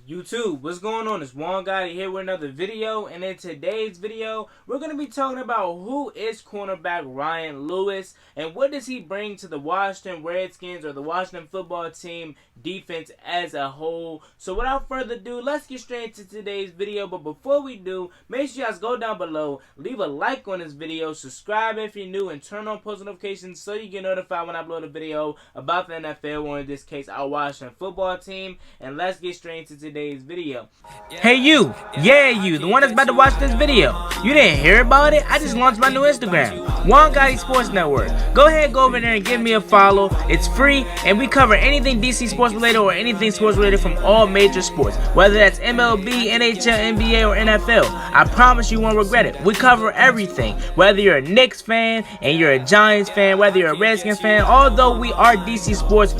YouTube, what's going on? It's Juan Gotti here with another video, and in today's video, we're going to be talking about who is cornerback Ryan Lewis, and what does he bring to the Washington Redskins or the Washington football team defense as a whole. So without further ado, let's get straight into today's video, but before we do, make sure you guys go down below, leave a like on this video, subscribe if you're new, and turn on post notifications so you get notified when I upload a video about the NFL, or in this case, our Washington football team, and let's get straight into today's video. Hey you, you, the one that's about to watch this video. You didn't hear about it? I just launched my new Instagram, Juan Gotti Sports Network. Go ahead, go over there and give me a follow. It's free, and we cover anything DC sports related or anything sports related from all major sports, whether that's MLB, NHL, NBA, or NFL. I promise you won't regret it. We cover everything, whether you're a Knicks fan and you're a Giants fan, whether you're a Redskins fan. Although we are DC sports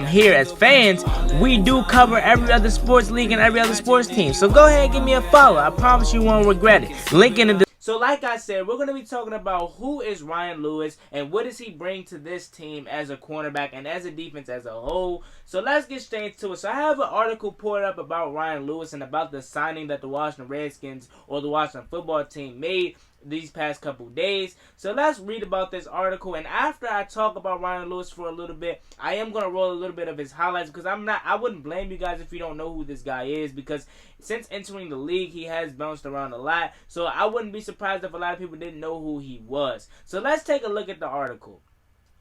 here as fans, we do cover every other sports league and every other sports team. So go ahead and give me a follow. I promise you won't regret it. Link in the So like I said, we're going to be talking about who is Ryan Lewis and what does he bring to this team as a cornerback and as a defense as a whole. So let's get straight to it. So I have an article pulled up about Ryan Lewis and about the signing that the Washington Redskins or the Washington football team made these past couple days. So let's read about this article, and after I talk about Ryan Lewis for a little bit, I am going to roll a little bit of his highlights, because I wouldn't blame you guys if you don't know who this guy is, because since entering the league he has bounced around a lot, so I wouldn't be surprised if a lot of people didn't know who he was. So let's take a look at the article.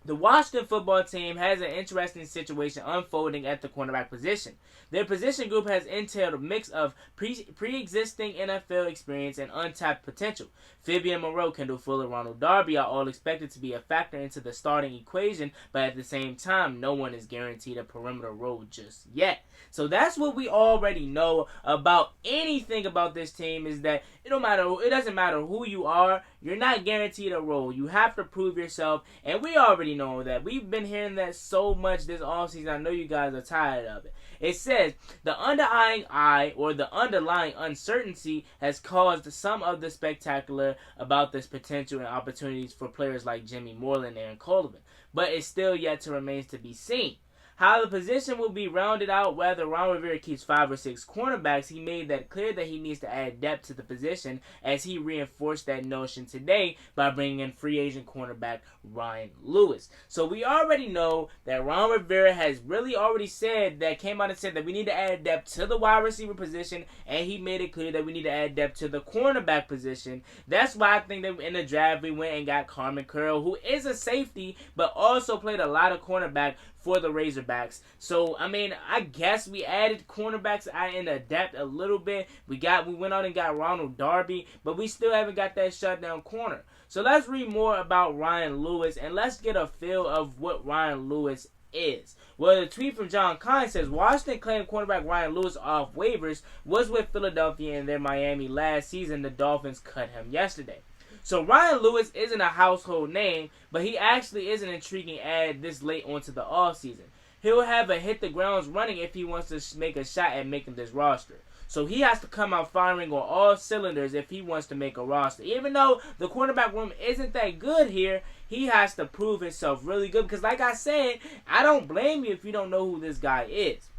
The Washington football team has an interesting situation unfolding at the cornerback position. Their position group has entailed a mix of pre-existing NFL experience and untapped potential. Fabian Moreau, Kendall Fuller, Ronald Darby are all expected to be a factor into the starting equation, but at the same time, no one is guaranteed a perimeter role just yet. So that's what we already know about anything about this team, is that it doesn't matter who you are, you're not guaranteed a role. You have to prove yourself, and we already know that. We've been hearing that so much this offseason. I know you guys are tired of it. It says, the underlying uncertainty has caused some of the spectacular about this potential and opportunities for players like Jimmy Moreland and Aaron Colvin, but it's still yet to remains to be seen. How the position will be rounded out, whether Ron Rivera keeps 5 or 6 cornerbacks, he made that clear that he needs to add depth to the position, as he reinforced that notion today by bringing in free agent cornerback Ryan Lewis. So we already know that Ron Rivera has really already came out and said that we need to add depth to the wide receiver position, and he made it clear that we need to add depth to the cornerback position. That's why I think that in the draft we went and got Carmen Curl, who is a safety, but also played a lot of cornerback for the Razorbacks. So, I mean, I guess we added cornerbacks in the depth a little bit. We went out and got Ronald Darby, but we still haven't got that shutdown corner. So let's read more about Ryan Lewis, and let's get a feel of what Ryan Lewis is. Well, the tweet from John Kine says, Washington claimed cornerback Ryan Lewis off waivers, was with Philadelphia and then Miami last season. The Dolphins cut him yesterday. So Ryan Lewis isn't a household name, but he actually is an intriguing add this late onto the offseason. He'll have a hit the grounds running if he wants to make a shot at making this roster. So he has to come out firing on all cylinders if he wants to make a roster. Even though the cornerback room isn't that good here, he has to prove himself really good. Because like I said, I don't blame you if you don't know who this guy is.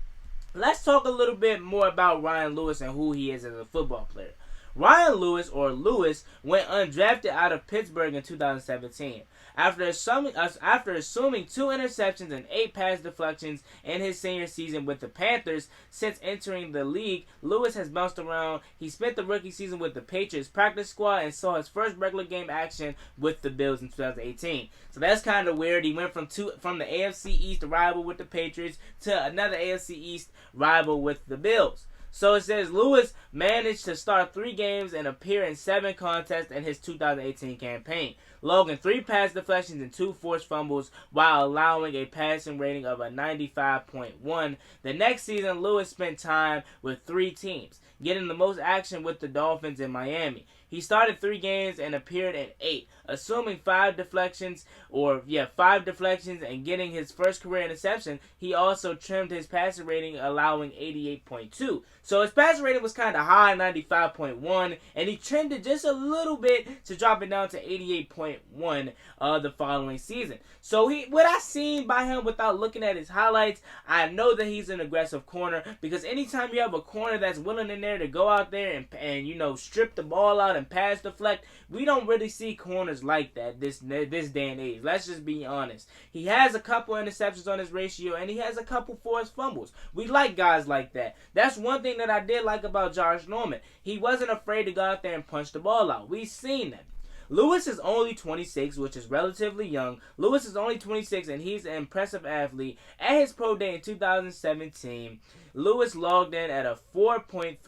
Let's talk a little bit more about Ryan Lewis and who he is as a football player. Ryan Lewis, or Lewis, went undrafted out of Pittsburgh in 2017. After assuming 2 interceptions and 8 pass deflections in his senior season with the Panthers, since entering the league, Lewis has bounced around. He spent the rookie season with the Patriots practice squad and saw his first regular game action with the Bills in 2018. So that's kind of weird. He went from the AFC East rival with the Patriots to another AFC East rival with the Bills. So it says Lewis managed to start 3 games and appear in 7 contests in his 2018 campaign, logging 3 pass deflections and 2 forced fumbles while allowing a passing rating of a 95.1. The next season, Lewis spent time with 3 teams, getting the most action with the Dolphins in Miami. He started 3 games and appeared in 8, assuming 5 deflections and getting his first career interception. He also trimmed his passer rating, allowing 88.2. So his passer rating was kind of high, 95.1, and he trimmed it just a little bit to drop it down to 88.2. 6.1 the following season. So what I seen by him without looking at his highlights, I know that he's an aggressive corner, because anytime you have a corner that's willing in there to go out there and you know, strip the ball out and pass deflect, we don't really see corners like that this day and age. Let's just be honest. He has a couple interceptions on his ratio, and he has a couple forced fumbles. We like guys like that. That's one thing that I did like about Josh Norman. He wasn't afraid to go out there and punch the ball out. We've seen that. Lewis is only 26, which is relatively young. Lewis is only 26, and he's an impressive athlete. At his pro day in 2017, Lewis logged in at a 4.37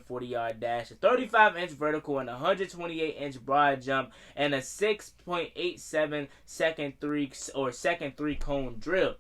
40-yard dash, a 35-inch vertical, and a 128-inch broad jump, and a 6.87 second three cone drill.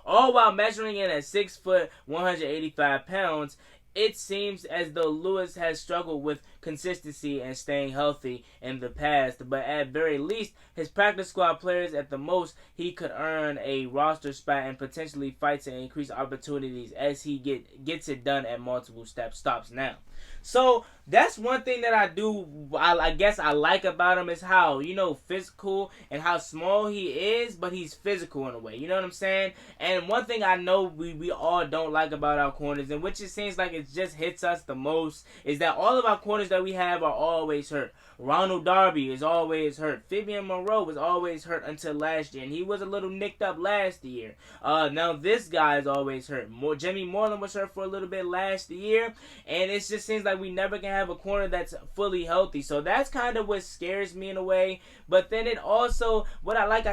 All while measuring in at 6 foot, 185 pounds. It seems as though Lewis has struggled with consistency and staying healthy in the past, but at very least, his practice squad players, at the most, he could earn a roster spot and potentially fight to increase opportunities as he gets it done at multiple stops now. So that's one thing that I guess I like about him, is how, you know, physical and how small he is, but he's physical in a way. You know what I'm saying? And one thing I know we all don't like about our corners, and which it seems like it just hits us the most, is that all of our corners that we have are always hurt. Ronald Darby is always hurt. Fabian Moreau was always hurt until last year, and he was a little nicked up last year. Now this guy is always hurt. Jimmy Moreland was hurt for a little bit last year, and it just seems like we never can have a corner that's fully healthy. So that's kind of what scares me in a way. But then it also, what I like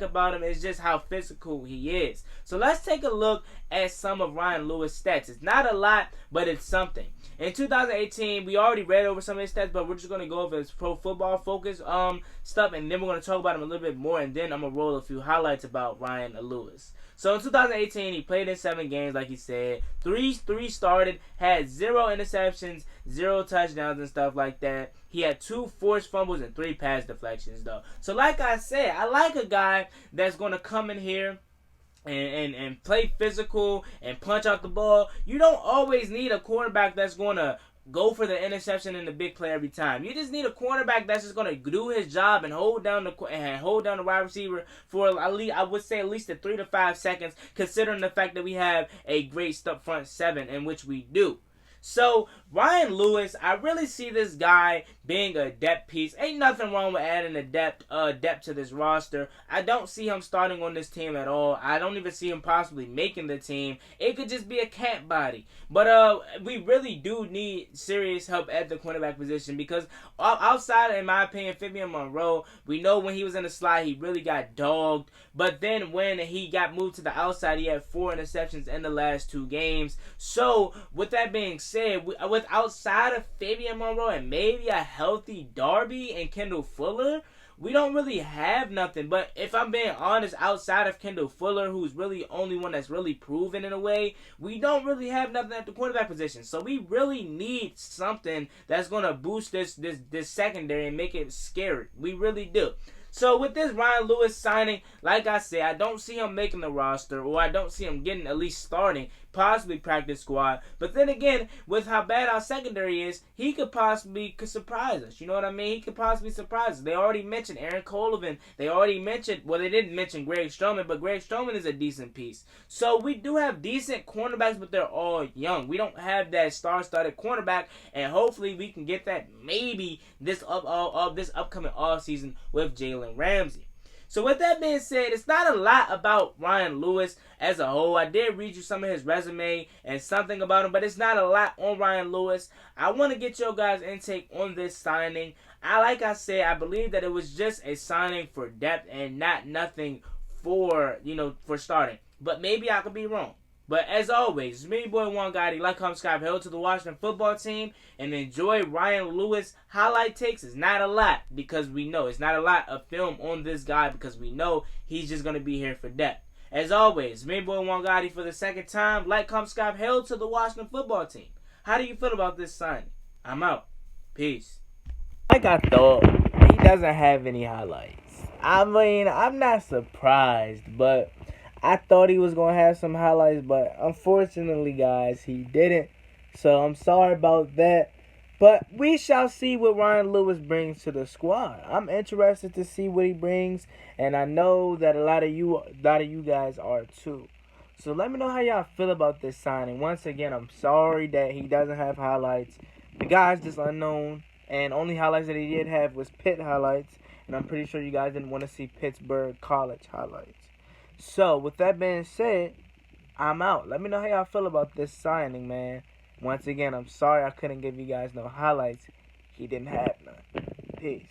about him is just how physical he is. So let's take a look at some of Ryan Lewis' stats. It's not a lot, but it's something. In 2018, we already read over some of his stats, but we're just going to go over his pro football focus stuff, and then we're going to talk about him a little bit more, and then I'm going to roll a few highlights about Ryan Lewis. So in 2018, he played in 7 games, like he said. Three started, had 0 interceptions, 0 touchdowns and stuff like that. He had 2 forced fumbles and 3 pass deflections, though. So like I said, I like a guy that's going to come in here and play physical and punch out the ball. You don't always need a quarterback that's going to go for the interception and the big play every time. You just need a cornerback that's just going to do his job and hold down the wide receiver for at least, I would say, at least 3 to 5 seconds, considering the fact that we have a great front 7, in which we do. So, Ryan Lewis, I really see this guy being a depth piece. Ain't nothing wrong with adding a depth to this roster. I don't see him starting on this team at all. I don't even see him possibly making the team. It could just be a camp body. But we really do need serious help at the cornerback position, because outside, in my opinion, Fabian Moreau, we know when he was in the slot, he really got dogged. But then when he got moved to the outside, he had 4 interceptions in the last 2 games. So, with that being said, with outside of Fabian Moreau and maybe a healthy Darby and Kendall Fuller, we don't really have nothing. But if I'm being honest, outside of Kendall Fuller, who's really the only one that's really proven in a way, we don't really have nothing at the quarterback position. So we really need something that's going to boost this secondary and make it scary. We really do. So with this Ryan Lewis signing, like I said, I don't see him making the roster, or I don't see him getting at least starting, possibly practice squad. But then again, with how bad our secondary is, he could possibly surprise us. You know what I mean? He could possibly surprise us. They already mentioned Aaron Colvin. They already mentioned, well, they didn't mention Greg Stroman, but Greg Stroman is a decent piece. So we do have decent cornerbacks, but they're all young. We don't have that star-studded cornerback, and hopefully we can get that maybe this upcoming offseason with Jalen Ramsey. So with that being said, it's not a lot about Ryan Lewis as a whole. I did read you some of his resume and something about him, but it's not a lot on Ryan Lewis. I want to get your guys' intake on this signing. Like I said, I believe that it was just a signing for depth and nothing for starting. But maybe I could be wrong. But as always, it's me, your boy Juan Gotti. Like, comment, subscribe, hail to the Washington football team, and enjoy Ryan Lewis highlight takes. It's not a lot, because we know it's not a lot of film on this guy, because we know he's just going to be here for depth. As always, it's me, your boy Juan Gotti for the second time. Like, comment, subscribe, hail to the Washington football team. How do you feel about this signing? I'm out. Peace. Like I thought, he doesn't have any highlights. I mean, I'm not surprised, but I thought he was going to have some highlights, but unfortunately, guys, he didn't. So I'm sorry about that. But we shall see what Ryan Lewis brings to the squad. I'm interested to see what he brings, and I know that a lot of you guys are too. So let me know how y'all feel about this signing. Once again, I'm sorry that he doesn't have highlights. The guy's just unknown, and only highlights that he did have was Pitt highlights, and I'm pretty sure you guys didn't want to see Pittsburgh College highlights. So with that being said, I'm out. Let me know how y'all feel about this signing, man. Once again, I'm sorry I couldn't give you guys no highlights. He didn't have none. Peace.